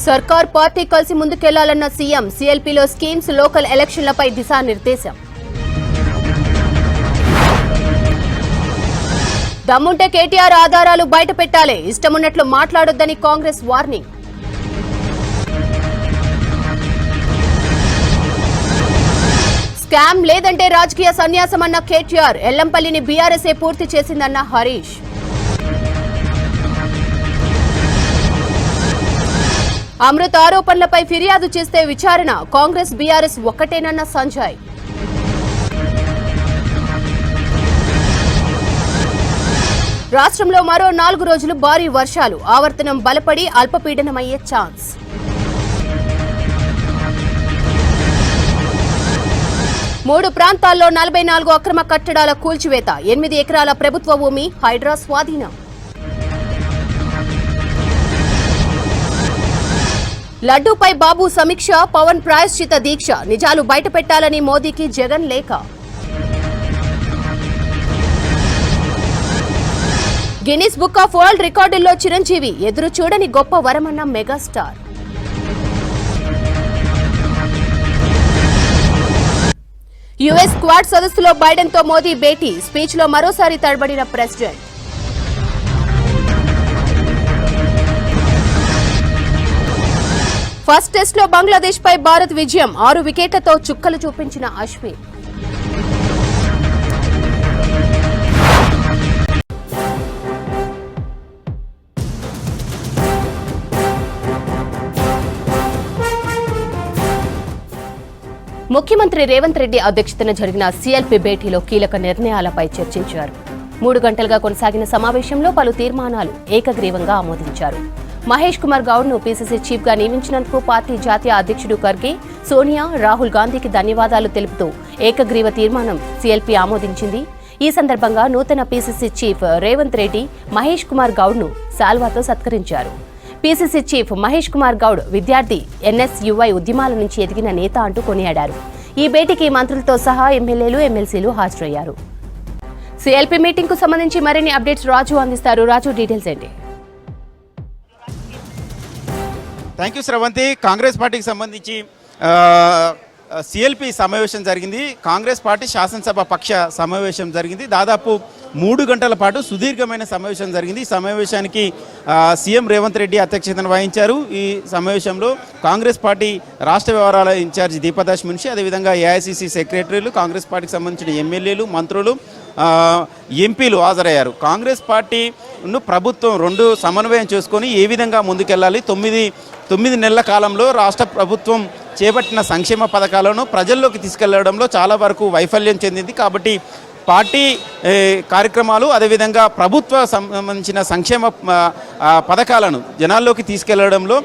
సర్కార్ పార్టీ కలిసి ముందుకెళ్లాలన్న CM సీఎల్పీలో schemes local ఎలక్షన్లపై దిశానిర్దేశం. దమ్ముంటే కేటీఆర్ ఆధారాలు బయట పెట్టాలి, ఇష్టమున్నట్లు మాట్లాడొద్దని కాంగ్రెస్ వార్నింగ్. స్కామ్ లేదంటే రాజకీయ సన్యాసమన్న కేటీఆర్, ఎల్లంపల్లిని బీఆర్ఎస్ఏ పూర్తి చేసిందన్న హరీష్. అమృత్ ఆరోపణలపై ఫిర్యాదు చేస్తే విచారణ, కాంగ్రెస్ బీఆర్ఎస్ ఒక్కటేనన్న సంజయ్. రాష్ట్రంలో మరో 4 రోజులు భారీ వర్షాలు, ఆవర్తనం బలపడి అల్పపీడనమయ్యే ఛాన్స్. మూడు ప్రాంతాల్లో 44 అక్రమ కట్టడాల కూల్చివేత, 8 ఎకరాల ప్రభుత్వ భూమి హైడ్రా స్వాధీనం. లడ్డూపై బాబు సమీక్ష, పవన్ ప్రాయశ్చిత దీక్ష, నిజాలు బయటపెట్టాలని మోదీకి జగన్ లేఖ. గిన్నిస్ బుక్ ఆఫ్ వరల్డ్ రికార్డుల్లో చిరంజీవి, ఎదురు చూడని గొప్ప వరమన్న మెగాస్టార్. యుఎస్ క్వాడ్ సదస్సులో బైడెన్ తో మోదీ భేటీ, స్పీచ్ లో మరోసారి తడబడిన ప్రెసిడెంట్. ఫస్ట్ టెస్ట్ లో బంగ్లాదేశ్ పై భారత్ విజయం, 6 వికెట్లతో చుక్కలు చూపించిన అశ్విన్. ముఖ్యమంత్రి రేవంత్ రెడ్డి అధ్యక్షతన జరిగిన సీఎల్పీ భేటీలో కీలక నిర్ణయాలపై చర్చించారు. 3 గంటలుగా కొనసాగిన సమావేశంలో పలు తీర్మానాలు ఏకగ్రీవంగా ఆమోదించారు. మహేష్ కుమార్ గౌడ్ ను పీసీసీ చీఫ్ గా నియమించినందుకు పార్టీ జాతీయ అధ్యక్షుడు ఖర్గే, సోనియా, రాహుల్ గాంధీకి ధన్యవాదాలు తెలుపుతూ ఏకగ్రీవ తీర్మానం సీఎల్పీ ఆమోదించింది. ఈ సందర్భంగా నూతన పీసీసీ చీఫ్ రేవంత్ రెడ్డి మహేష్ కుమార్ గౌడ్ ను శాల్వాతో సత్కరించారు. పీసీసీ చీఫ్ మహేష్ కుమార్ గౌడ్ విద్యార్థి ఎన్ఎస్యుఐ ఉద్యమాల నుంచి ఎదిగిన నేత అంటూ కొనియాడారు. ఈ భేటీకి మంత్రులతో సహా ఎమ్మెల్యేలు, ఎమ్మెల్సీలు హాజరయ్యారు. సీఎల్పీ మీటింగ్ కు సంబంధించి మరిన్ని అప్డేట్స్ రాజు అందిస్తారు. రాజు, డీటెయిల్స్ ఏంటి? Thank you Sravanthi. కాంగ్రెస్ పార్టీకి సంబంధించి సిఎల్పి సమావేశం జరిగింది. కాంగ్రెస్ పార్టీ శాసనసభ పక్ష సమావేశం జరిగింది. దాదాపు 3 గంటల పాటు సుదీర్ఘమైన సమావేశం జరిగింది. ఈ సమావేశానికి సీఎం రేవంత్ రెడ్డి అధ్యక్షతన వహించారు. ఈ సమావేశంలో కాంగ్రెస్ పార్టీ రాష్ట్ర వ్యవహారాల ఇన్ఛార్జి దీపదాస్ మున్షి, అదేవిధంగా ఏఐసిసి సెక్రటరీలు, కాంగ్రెస్ పార్టీకి సంబంధించిన ఎమ్మెల్యేలు, మంత్రులు, ఎంపీలు హాజరయ్యారు. కాంగ్రెస్ పార్టీను ప్రభుత్వం 2 సమన్వయం చేసుకొని ఏ విధంగా ముందుకెళ్లాలి, 9 నెలల కాలంలో రాష్ట్ర ప్రభుత్వం చేపట్టిన సంక్షేమ పథకాలను ప్రజల్లోకి తీసుకెళ్లడంలో చాలా వరకు వైఫల్యం చెందింది. కాబట్టి పార్టీ కార్యక్రమాలు, అదేవిధంగా ప్రభుత్వ సంబంధించిన సంక్షేమ పథకాలను జనాల్లోకి తీసుకెళ్లడంలో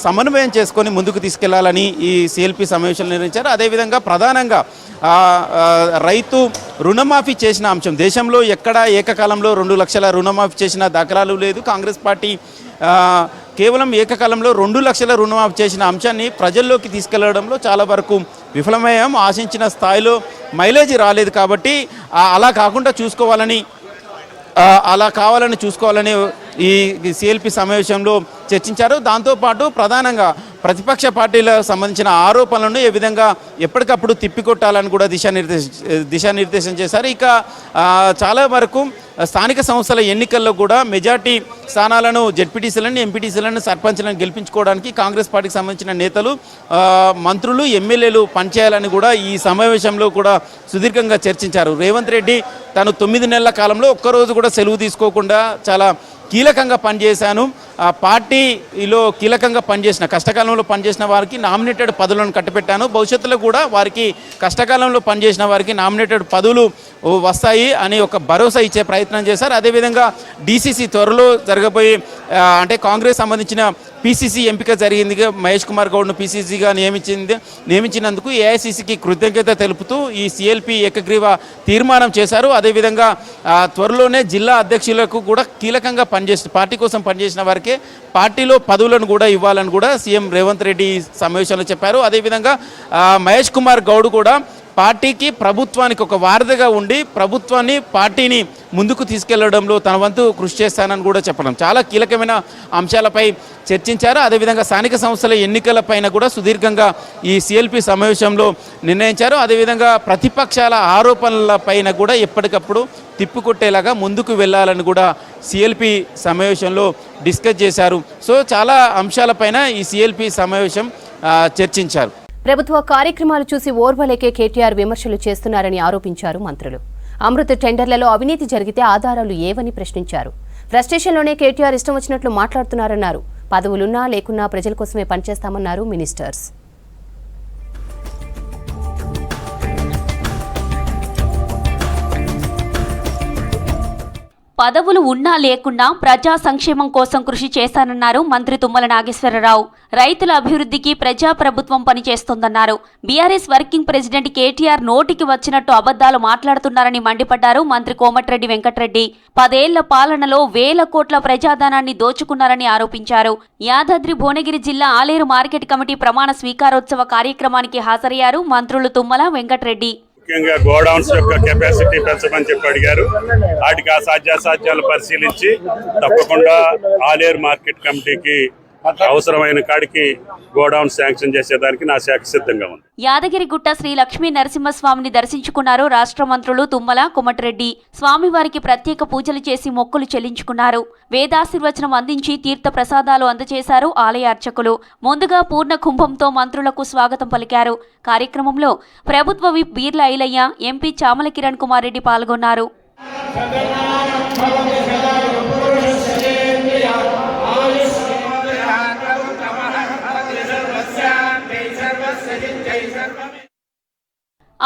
సమన్వయం చేసుకొని ముందుకు తీసుకెళ్లాలని ఈ సిఎల్పి సమావేశంలో నిర్ణయించారు. అదేవిధంగా ప్రధానంగా రైతు రుణమాఫీ చేసిన అంశం, దేశంలో ఎక్కడ ఏకకాలంలో 2 లక్షల రుణమాఫీ చేసిన దాఖలాలు లేదు. కాంగ్రెస్ పార్టీ కేవలం ఏకకాలంలో 2 లక్షల రుణమాఫీ చేసిన అంశాన్ని ప్రజల్లోకి తీసుకెళ్లడంలో చాలా వరకు విఫలమయ్యాం. ఆశించిన స్థాయిలో మైలేజీ రాలేదు. కాబట్టి అలా కావాలని చూసుకోవాలని ఈ సిఎల్పి సమావేశంలో చర్చించారు. దాంతోపాటు ప్రధానంగా ప్రతిపక్ష పార్టీలకు సంబంధించిన ఆరోపణలను ఏ విధంగా ఎప్పటికప్పుడు తిప్పికొట్టాలని కూడా దిశానిర్దేశం చేశారు. ఇక చాలా వరకు స్థానిక సంస్థల ఎన్నికల్లో కూడా మెజార్టీ స్థానాలను జెడ్పీటీసీలను, ఎంపీటీసీలను, సర్పంచ్లను గెలిపించుకోవడానికి కాంగ్రెస్ పార్టీకి సంబంధించిన నేతలు, మంత్రులు, ఎమ్మెల్యేలు పనిచేయాలని కూడా ఈ సమావేశంలో కూడా సుదీర్ఘంగా చర్చించారు. రేవంత్ రెడ్డి తాను 9 నెలల కాలంలో ఒక్కరోజు కూడా సెలవు తీసుకోకుండా చాలా కీలకంగా పనిచేశాను, పార్టీలో కీలకంగా పనిచేసిన, కష్టకాలంలో పనిచేసిన వారికి నామినేటెడ్ పదవులను కట్టబెట్టాను, భవిష్యత్తులో కూడా వారికి కష్టకాలంలో పనిచేసిన వారికి నామినేటెడ్ పదవులు వస్తాయి అని ఒక భరోసా ఇచ్చే ప్రయత్నం చేశారు. అదేవిధంగా డీసీసీ త్వరలో జరగబోయే అంటే కాంగ్రెస్ సంబంధించిన పీసీసీ ఎంపిక జరిగింది. మహేష్ కుమార్ గౌడ్ను పీసీసీగా నియమించినందుకు ఏఐసీసీకి కృతజ్ఞత తెలుపుతూ ఈ సిఎల్పి ఏకగ్రీవ తీర్మానం చేశారు. అదేవిధంగా త్వరలోనే జిల్లా అధ్యక్షులకు కూడా కీలకంగా పార్టీ కోసం పనిచేసిన వారికి పార్టీలో పదవులను కూడా ఇవ్వాలని కూడా సీఎం రేవంత్ రెడ్డి సమావేశంలో చెప్పారు. అదేవిధంగా మహేష్ కుమార్ గౌడ్ కూడా పార్టీకి ప్రభుత్వానికి ఒక వారధిగా ఉండి ప్రభుత్వాన్ని పార్టీని ముందుకు తీసుకెళ్లడంలో తన వంతు కృషి చేస్తానని కూడా చెప్పడం చాలా కీలకమైన అంశాలపై చర్చించారు. అదేవిధంగా స్థానిక సంస్థల ఎన్నికలపైన కూడా సుదీర్ఘంగా ఈ సిఎల్పి సమావేశంలో నిర్ణయించారు. అదేవిధంగా ప్రతిపక్షాల ఆరోపణలపైన కూడా ఎప్పటికప్పుడు తిప్పికొట్టేలాగా ముందుకు వెళ్ళాలని కూడా సిఎల్పి సమావేశంలో డిస్కస్ చేశారు. సో చాలా అంశాలపైన ఈ సిఎల్పి సమావేశం చర్చించారు. ప్రభుత్వ కార్యక్రమాలు చూసి ఓర్వలేకే కేటీఆర్ విమర్శలు చేస్తున్నారని ఆరోపించారు మంత్రులు. అమృత్ టెండర్లలో అవినీతి జరిగితే ఆధారాలు ఏవని ప్రశ్నించారు. ఫ్రస్ట్రేషన్లోనే కేటీఆర్ ఇష్టం వచ్చినట్లు మాట్లాడుతున్నారన్నారు. పదవులున్నా లేకున్నా ప్రజల కోసమే పనిచేస్తామన్నారు మినిస్టర్స్. పదవులు ఉన్నా లేకున్నా ప్రజా సంక్షేమం కోసం కృషి చేశానన్నారు మంత్రి తుమ్మల నాగేశ్వరరావు. రైతుల అభివృద్ధికి ప్రజాప్రభుత్వం పనిచేస్తోందన్నారు. బీఆర్ఎస్ వర్కింగ్ ప్రెసిడెంట్ కేటీఆర్ నోటికి వచ్చినట్టు అబద్దాలు మాట్లాడుతున్నారని మండిపడ్డారు మంత్రి కోమటిరెడ్డి వెంకటరెడ్డి. 10 ఏళ్ల పాలనలో వేల కోట్ల ప్రజాధనాన్ని దోచుకున్నారని ఆరోపించారు. యాదాద్రి భువనగిరి జిల్లా ఆలేరు మార్కెట్ కమిటీ ప్రమాణ స్వీకారోత్సవ కార్యక్రమానికి హాజరయ్యారు మంత్రులు తుమ్మల వెంకటరెడ్డి. ముఖ్యంగా గోడౌన్స్ యొక్క కెపాసిటీ పెంచమని చెప్పి అడిగారు. వాటికి ఆ సాధ్యాసాధ్యాలు పరిశీలించి తప్పకుండా ఆలేరు మార్కెట్ కమిటీకి అవసరమైన కాడికి గోడౌన్ శాంక్షన్ చేసేదానికి నా శాఖ సిద్ధంగా ఉంది. యాదగిరిగుట్ట శ్రీ లక్ష్మీ నరసింహస్వామిని దర్శించుకున్నారు రాష్ట్ర మంత్రులు తుమ్మల కోమటిరెడ్డి. స్వామివారికి ప్రత్యేక పూజలు చేసి మొక్కులు చెల్లించుకున్నారు. వేదాశీర్వచనం అందించి తీర్థ ప్రసాదాలు అందజేశారు ఆలయ అర్చకులు. ముందుగా పూర్ణ కుంభంతో మంత్రులకు స్వాగతం పలికారు. కార్యక్రమంలో ప్రభుత్వ విప్ బీర్ల ఐలయ్య, ఎంపీ చామల కిరణ్ కుమార్ రెడ్డి పాల్గొన్నారు.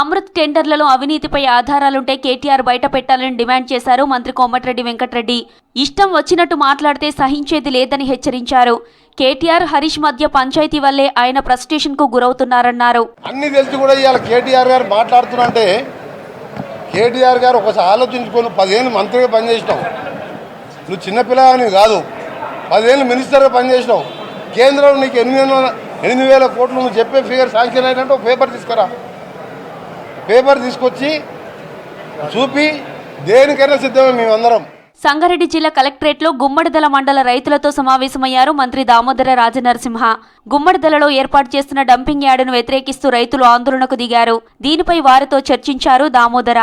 అమృత్ టెండర్లలో అవినీతిపై ఆధారాలుంటే కేటీఆర్ బయట పెట్టాలని డిమాండ్ చేశారు మంత్రి కోమటిరెడ్డి వెంకటరెడ్డి. ఇష్టం వచ్చినట్టు మాట్లాడితే సహించేది లేదని హెచ్చరించారు. కేటీఆర్ హరీష్ మధ్య పంచాయతీ వల్లే ఆయన ఫ్రస్ట్రేషన్ కు గురవుతున్నారన్నారు. అన్ని తెలిసి కూడా ఇవాళ కేటీఆర్ గారు మాట్లాడుతున్నారంటే కేటీఆర్ గారు ఒకసారి ఆలోచించుకొని 10 ఏళ్ళు మంత్రిగా పనిచేసినావు. నువ్వు చిన్నపిల్లని కాదు, 10 ఏళ్ళు మినిస్టర్గా పనిచేసినావు. కేంద్రంలో నీకు 8,000 కోట్లు నువ్వు చెప్పే ఫిగర్ శాంక్షన్ అయినట్టు పేపర్ తీసుకురా. పేపర్ తీసుకొచ్చి చూపి దేనికైనా సిద్ధమే మేమందరం. సంగారెడ్డి జిల్లా కలెక్టరేట్లో గుమ్మడిదల మండల రైతులతో సమావేశమయ్యారు మంత్రి దామోదర రాజనరసింహ. గుమ్మడిదలలో ఏర్పాటు చేస్తున్న డంపింగ్ యార్డును వ్యతిరేకిస్తూ రైతులు ఆందోళనకు దిగారు. దీనిపై వారితో చర్చించారు దామోదర.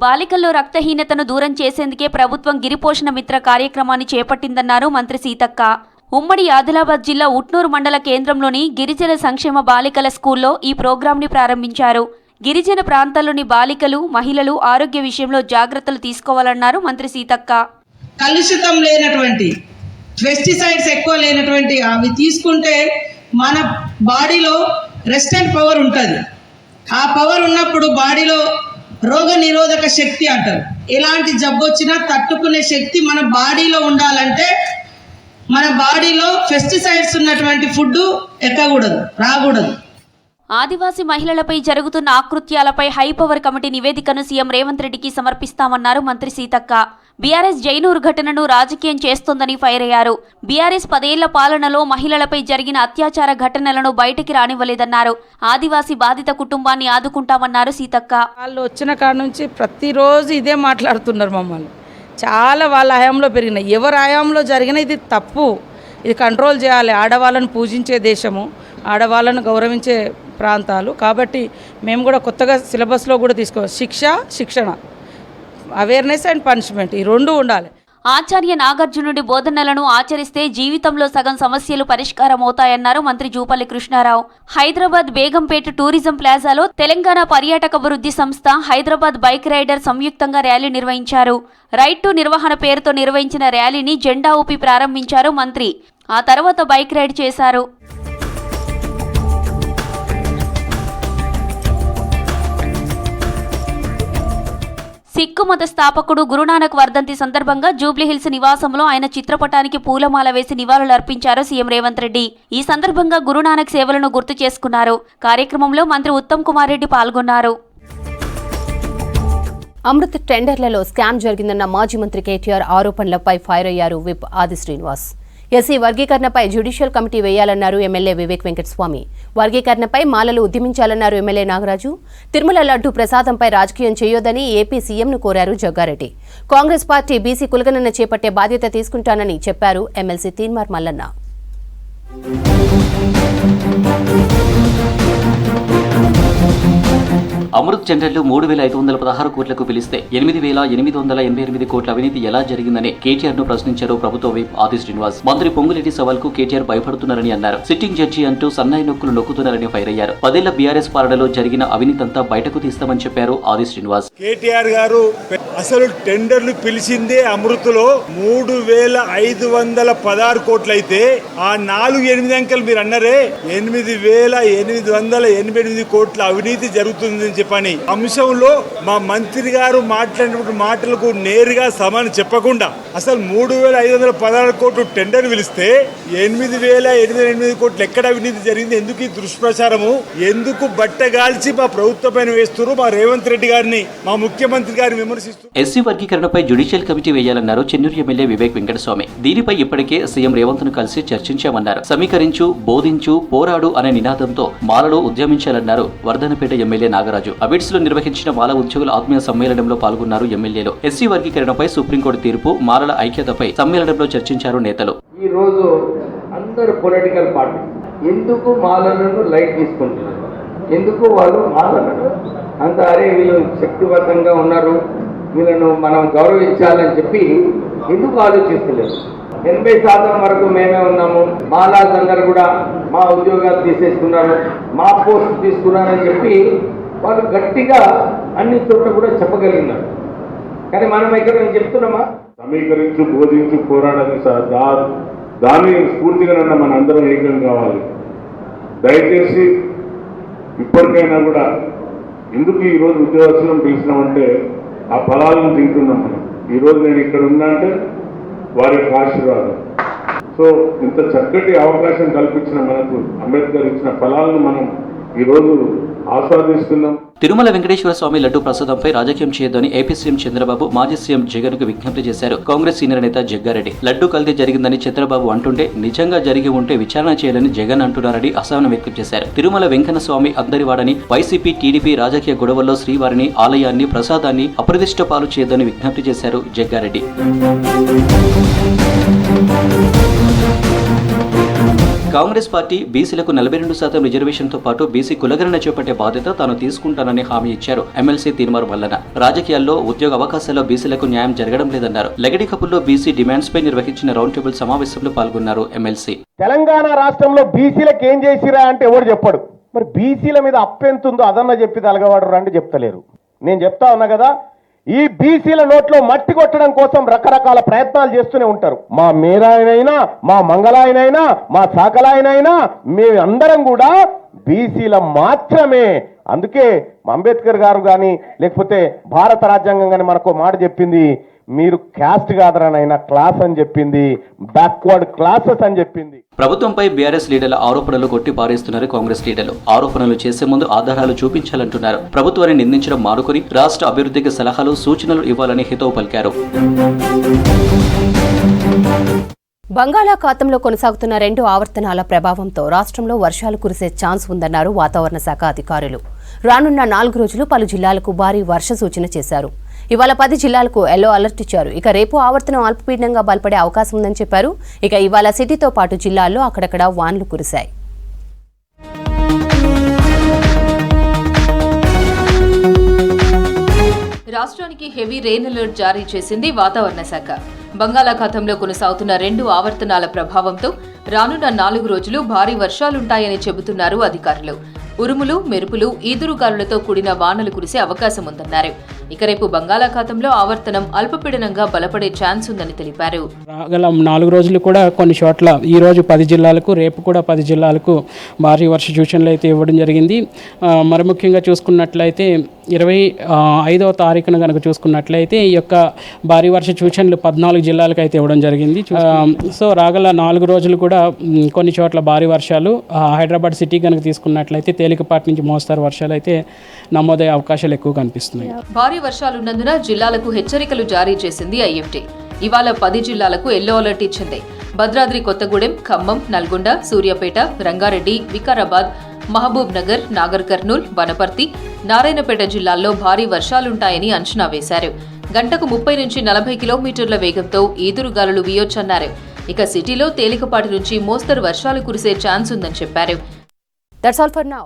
బాలికల్లో రక్తహీనతను దూరం చేసేందుకే ప్రభుత్వం గిరిపోషణ మిత్ర కార్యక్రమాన్ని చేపట్టిందన్నారు మంత్రి సీతక్క. ఉమ్మడి ఆదిలాబాద్ జిల్లా ఉట్నూరు మండల కేంద్రంలోని గిరిజన సంక్షేమ బాలికల స్కూల్లో ఈ ప్రోగ్రాంని ప్రారంభించారు. గిరిజన ప్రాంతాల్లోని బాలికలు, మహిళలు ఆరోగ్య విషయంలో జాగ్రత్తలు తీసుకోవాలన్నారు మంత్రి సీతక్క. కలుషితం లేనటువంటి, పెస్టిసైడ్స్ ఎక్కువ లేనటువంటి అవి తీసుకుంటే మన బాడీలో రెసిస్టెంట్ పవర్ ఉంటుంది. ఆ పవర్ ఉన్నప్పుడు బాడీలో రోగ నిరోధక శక్తి అంటారు. ఎలాంటి జబ్బు వచ్చినా తట్టుకునే శక్తి మన బాడీలో ఉండాలంటే మన బాడీలో పెస్టిసైడ్స్ ఉన్నటువంటి ఫుడ్ ఎక్కకూడదు, రాకూడదు. ఆదివాసీ మహిళలపై జరుగుతున్న ఆకృత్యాలపై హైపవర్ కమిటీ నివేదికను సీఎం రేవంత్ రెడ్డికి సమర్పిస్తామన్నారు మంత్రి సీతక్క. బీఆర్ఎస్ జైనూరు ఘటనను రాజకీయం చేస్తోందని ఫైర్ అయ్యారు. బీఆర్ఎస్ 10 ఏళ్ల పాలనలో మహిళలపై జరిగిన అత్యాచార ఘటనలను బయటికి రానివ్వలేదన్నారు. ఆదివాసీ బాధిత కుటుంబాన్ని ఆదుకుంటామన్నారు సీతక్క. వాళ్ళు వచ్చిన కాడ నుంచి ప్రతిరోజు ఇదే మాట్లాడుతున్నారు మమ్మల్ని. చాలా వాళ్ళ హయాంలో పెరిగినాయి. ఎవరి హయాంలో జరిగినా ఇది తప్పు, ఇది కంట్రోల్ చేయాలి. ఆడవాళ్ళను పూజించే దేశము, ఆడవాళ్ళను గౌరవించే ప్రాంతాలు. కాబట్టి మేము కూడా కొత్తగా సిలబస్లో కూడా తీసుకోవాలి. శిక్షణ, అవేర్నెస్ అండ్ పనిష్మెంట్, ఈ 2 ఉండాలి. ఆచార్య నాగార్జునుడి బోధనలను ఆచరిస్తే జీవితంలో సగం సమస్యలు పరిష్కారం అవుతాయన్నారు మంత్రి జూపల్లి కృష్ణారావు. హైదరాబాద్ బేగంపేట టూరిజం ప్లాజాలో తెలంగాణ పర్యాటకాభివృద్ధి సంస్థ, హైదరాబాద్ బైక్ రైడర్ సంయుక్తంగా ర్యాలీ నిర్వహించారు. రైట్ టు నిర్వహణ పేరుతో నిర్వహించిన ర్యాలీని జెండా ఊపి ప్రారంభించారు మంత్రి. ఆ తర్వాత బైక్ రైడ్ చేశారు. సిక్కు మత స్థాపకుడు గురునానక్ వర్ధంతి సందర్భంగా జూబ్లీహిల్స్ నివాసంలో ఆయన చిత్రపటానికి పూలమాల వేసి నివాళులర్పించారు సీఎం రేవంత్ రెడ్డి. ఈ సందర్భంగా గురునానక్ సేవలను గుర్తు చేసుకున్నారు. కార్యక్రమంలో మంత్రి ఉత్తమ్ కుమార్ రెడ్డి పాల్గొన్నారు. అమృత్ టెండర్లలో స్కామ్ జరిగిందన్న మాజీ మంత్రి కేటీఆర్ ఆరోపణలపై ఫైర్ అయ్యారు విప్ ఆది శ్రీనివాస్. ఎస్సీ వర్గీకరణపై జ్యుడిషియల్ కమిటీ వేయాలన్నారు ఎమ్మెల్యే వివేక్ వెంకటస్వామి. వర్గీకరణపై మాలలు ఉద్యమించాలన్నారు ఎమ్మెల్యే నాగరాజు. తిరుమల లడ్డు ప్రసాదంపై రాజకీయం చేయొద్దని ఏపీ సీఎంను కోరారు జగ్గారెడ్డి. కాంగ్రెస్ పార్టీ బీసీ కులగణన చేపట్టే బాధ్యత తీసుకుంటానని చెప్పారు ఎమ్మెల్సీ తీన్మార్ మల్లన్న. అమృత్ టెండర్లు 3,516 కోట్లకు పిలిస్తే 8,888 కోట్ల అవినీతి ఎలా జరిగిందని కేటీఆర్ ను ప్రశ్నించారు ప్రభుత్వ విప్ ఆది శ్రీనివాస్. మంత్రి పొంగులేటి సవాల్కు కేటీఆర్ భయపడుతున్నారని అన్నారు. సిట్టింగ్ జడ్జి అంటూ సన్నాయి నొక్కులు నొక్కుతున్నారని ఫైర్ అయ్యారు. 10 ఏళ్ల బీఆర్ఎస్ పాలనలో జరిగిన అవినీతంతా బయటకు తీస్తామని చెప్పారు ఆది శ్రీనివాస్. కేటీఆర్ గారు అసలు టెండర్లు పిలిచిందే అమృత్లో 3,516 కోట్లయితే ఆ 4-8 అంకెలు మీరు అన్నారే 8,888 కోట్ల అవినీతి జరుగుతుందని చెప్పని అంశంలో మా మంత్రి గారు మాట్లాడినటువంటి మాటలకు నేరుగా సమానం చెప్పకుండా అసలు 3,516 కోట్లు టెండర్ పిలిస్తే 8,888 కోట్లు ఎక్కడ అవినీతి జరిగింది, ఎందుకు ఈ దుష్ప్రచారము, ఎందుకు బట్టగాల్చి మా ప్రభుత్వం పైన వేస్తున్నారు, మా రేవంత్ రెడ్డి గారిని మా ముఖ్యమంత్రి గారిని విమర్శిస్తున్నారు. ఎస్సీ వర్గీకరణపై జ్యుడిషియల్ కమిటీ వేయాలన్నారు చెన్నూరు ఎమ్మెల్యే వివేక్ వెంకటస్వామి. దీనిపై ఇప్పటికే సీఎం రేవంత్ ను కలిసి చర్చించామన్నారు. సమీకరించు, బోధించు, పోరాడు అనే నినాదంతో మాలలో ఉద్యమించాలన్నారు వర్ధనపేట ఎమ్మెల్యే నాగరాజు. అబిడ్స్ లో నిర్వహించిన మాల ఉద్యోగుల ఆత్మీయ సమ్మేళనంలో పాల్గొన్నారు ఎమ్మెల్యేలు. ఎస్సీ వర్గీకరణపై సుప్రీంకోర్టు తీర్పు, మాలల ఐక్యతపై సమ్మేళనంలో చర్చించారు నేతలు. ఈ రోజు అందరు పొలిటికల్ పార్టీ ఎందుకు మాలలను లైట్ తీసుకుంటున్నారు, ఎందుకు వాళ్ళు మాలలను అంత అరే వీళ్ళు శక్తివంతంగా ఉన్నారు, వీళ్ళను మనం గౌరవించాలని చెప్పి ఎందుకు ఆలోచిస్తలేదు. 80% వరకు మేమే ఉన్నాము, మాలాస్ అందరు కూడా మా ఉద్యోగాలు తీసేసుకున్నారు, మా పోస్ట్ తీసుకున్నారని చెప్పి వాళ్ళు గట్టిగా అన్ని చోట్ల కూడా చెప్పగలిగినారు. కానీ మనం ఇక్కడ చెప్తున్నామా? సమీకరించు, బోధించు, పోరాడని దాన్ని స్ఫూర్తిగా మన అందరం ఏకం కావాలి. దయచేసి ఇప్పటికైనా కూడా ఎందుకు ఈరోజు ఉద్యోగస్తులను పిలిచినామంటే ఆ ఫలాలను తింటున్నాం మనం. ఈరోజు నేను ఇక్కడ ఉన్నా అంటే వారి యొక్క ఆశీర్వాదం. సో ఇంత చక్కటి అవకాశం కల్పించిన మనకు అంబేద్కర్ ఇచ్చిన ఫలాలను మనం ఈరోజు ఆస్వాదిస్తున్నాం. తిరుమల వెంకటేశ్వర స్వామి లడ్డు ప్రసాదంపై రాజకీయం చేయొద్దని ఏపీ సీఎం చంద్రబాబు మాజీ సీఎం జగన్ కు విజ్ఞప్తి చేశారు. కాంగ్రెస్ సీనియర్ నేత జగ్గారెడ్డి లడ్డు కల్తీ జరిగిందని చంద్రబాబు అంటుంటే నిజంగా జరిగి ఉంటే విచారణ చేయాలని జగన్ అంటున్నారని అసహనం వ్యక్తం చేశారు. తిరుమల వెంకన్న స్వామి అందరివాడని, వైసీపీ టీడీపీ రాజకీయ గొడవల్లో శ్రీవారిని, ఆలయాన్ని, ప్రసాదాన్ని అప్రదిష్ట పాలు చేయొద్దని విజ్ఞప్తి చేశారు జగ్గారెడ్డి. కాంగ్రెస్ పార్టీ బీసీలకు 42% రిజర్వేషన్తో పాటు బీసీ కులగణన చేపట్టే బాధ్యత తాను తీసుకుంటానని హామీ ఇచ్చారు ఎమ్మెల్సీ తీన్మార్ మల్లన్న. రాజకీయాల్లో ఉద్యోగ అవకాశాల్లో బీసీలకు న్యాయం జరగడం లేదన్నారు. లగడి కపుల్లో బీసీ డిమాండ్స్ పై నిర్వహించిన రౌండ్ టేబుల్ సమావేశంలో పాల్గొన్నారు ఎమ్మెల్సీ. తెలంగాణ రాష్ట్రంలో బీసీలకు ఏం చేసిరా అంటే ఎవరు చెప్పాడు. మరి బీసీల మీద అప్పెంతుందో అదన్న చెప్పి తలగవాడు రండి చెప్తలేరు. నేను చెప్తా ఉన్నా కదా, ఈ బీసీల నోట్లో మట్టి కొట్టడం కోసం రకరకాల ప్రయత్నాలు చేస్తూనే ఉంటారు. మా మీరాయనైనా, మా మంగళాయనైనా, మా సాకలాయనైనా మేమందరం కూడా బీసీల మాత్రమే. అందుకే అంబేద్కర్ గారు కానీ లేకపోతే భారత రాజ్యాంగం కానీ మనకు మాట చెప్పింది, మీరు క్యాస్ట్ కాదరనైనా క్లాస్ అని చెప్పింది, బ్యాక్వర్డ్ క్లాసెస్ అని చెప్పింది. ప్రభుత్వంపై బీఆర్ఎస్ లీడర్ల ఆరోపణలు కొట్టి పారేస్తున్నారు కాంగ్రెస్ లీడర్లు. ఆరోపణలు చేసే ముందు ఆధారాలు చూపించాలంటున్నారు. ప్రభుత్వాన్ని నిందించడం మానుకుని రాష్ట్ర అభివృద్ధికి సలహాలు, సూచనలు ఇవ్వాలని హితవు పలికారు. బంగాళాఖాతంలో కొనసాగుతున్న 2 ఆవర్తనాల ప్రభావంతో రాష్ట్రంలో వర్షాలు కురిసే ఛాన్స్ ఉందన్నారు వాతావరణ శాఖ అధికారులు. రానున్న 4 రోజులు పలు జిల్లాలకు భారీ వర్ష సూచన చేశారు. ఇవాళ 10 జిల్లాలకు ఎల్లో అలర్ట్ ఇచ్చారు. ఇక రేపు ఆవర్తనం అల్పపీడనంగా బలపడే అవకాశం ఉందని చెప్పారు. ఇక ఇవాళ సిటీతో పాటు జిల్లాల్లో అక్కడక్కడ వాన్లు కురిశాయి. రాష్ట్రానికి హెవీ రెయిన్ అలర్ట్ జారీ చేసింది వాతావరణ శాఖ. బంగాళాఖాతంలో కొనసాగుతున్న 2 ఆవర్తనాల ప్రభావంతో రానున్న 4 రోజులు భారీ వర్షాలుంటాయని చెబుతున్నారు అధికారులు. ఉరుములు, మెరుపులు, ఈదురుగాలులతో కూడిన వానలు కురిసే అవకాశం ఉందన్నారు. ఇక రేపు బంగాళాఖాతంలో ఆవర్తనం అల్పపీడనంగా బలపడే ఛాన్స్ ఉందని తెలిపారు. రాగల 4 రోజులు కూడా కొన్ని చోట్ల ఈ రోజు 10 జిల్లాలకు, రేపు కూడా 10 జిల్లాలకు భారీ వర్ష సూచనలు అయితే ఇవ్వడం జరిగింది. మరి ముఖ్యంగా చూసుకున్నట్లయితే 25వ తారీఖున కనుక చూసుకున్నట్లయితే ఈ యొక్క భారీ వర్ష సూచనలు 14 జిల్లాలకు అయితే ఇవ్వడం జరిగింది. సో రాగల 4 రోజులు కూడా కొన్ని చోట్ల భారీ వర్షాలు, హైదరాబాద్ సిటీ కనుక తీసుకున్నట్లయితే తేలికపాటి నుంచి మోస్తారు వర్షాలు అయితే నమోదయ్యే అవకాశాలు ఎక్కువ కనిపిస్తున్నాయి. భారీ వర్షాలున్నందున జిల్లాలకు హెచ్చరికలు జారీ చేసింది ఐఎఫ్టీ. ఇవాళ 10 జిల్లాలకు ఎల్లో అలర్ట్ ఇచ్చింది. భద్రాద్రి కొత్తగూడెం, ఖమ్మం, నల్గొండ, సూర్యాపేట, రంగారెడ్డి, వికారాబాద్, మహబూబ్ నగర్, నాగర్ కర్నూల్, వనపర్తి, నారాయణపేట జిల్లాల్లో భారీ వర్షాలుంటాయని అంచనా వేశారు. గంటకు 30 నుంచి 40 కిలోమీటర్ల వేగంతో ఈదురుగాలులు వీయొచ్చన్నారు. ఇక సిటీలో తేలికపాటి నుంచి మోస్తరు వర్షాలు కురిసే ఛాన్స్ ఉందని చెప్పారు. That's all for now.